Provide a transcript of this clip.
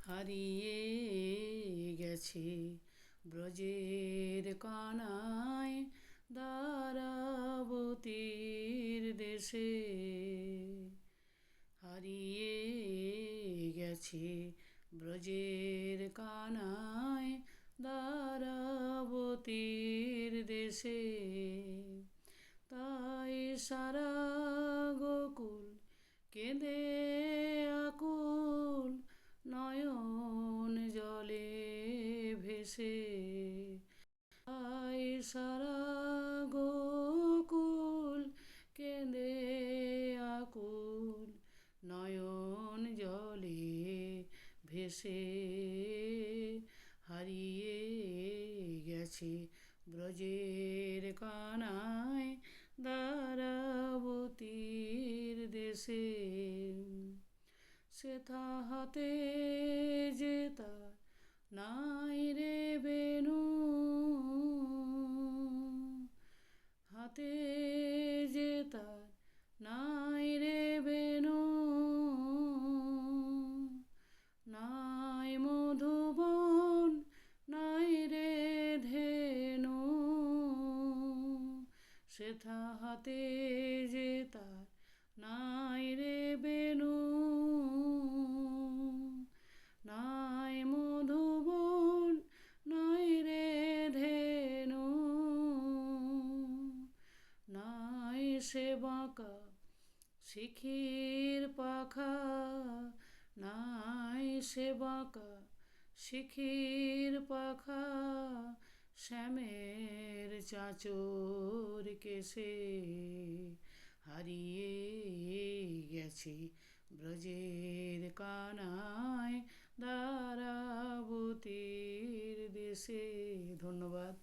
হারিয়ে গেছে ব্রজের কানায় দ্বারাবতীর দেশে। হারিয়ে গেছে ব্রজের কানায় দ্বারাবতীর দেশে। তাই সারা গোকুল কেঁদে আকুল নয়ন জলে ভেসে। তাই সারা গোকুল কেঁদে আকুল নয়ন জলে ভেসে। হারিয়ে গেছে ব্রজের কানায় দ্বারাবতীর দেশে। সেথা হাতে যে তার নাই রে বেনু, হাতে যে তার নাই রে বেনু। নাই মধুবন নাই রে ধেনু, সেথা হাতে যে তার নাই রে বেনু। নাই মধুবন নাই রে ধেনু, নাই সে বাঁকা শিখির পাখা। নাই সে বাঁকা শিখির পাখা শ্যামের চাঁচর কেশে। হারিয়ে গেছে ব্রজের কানায় দ্বারাবতীর দেশে। ধন্যবাদ।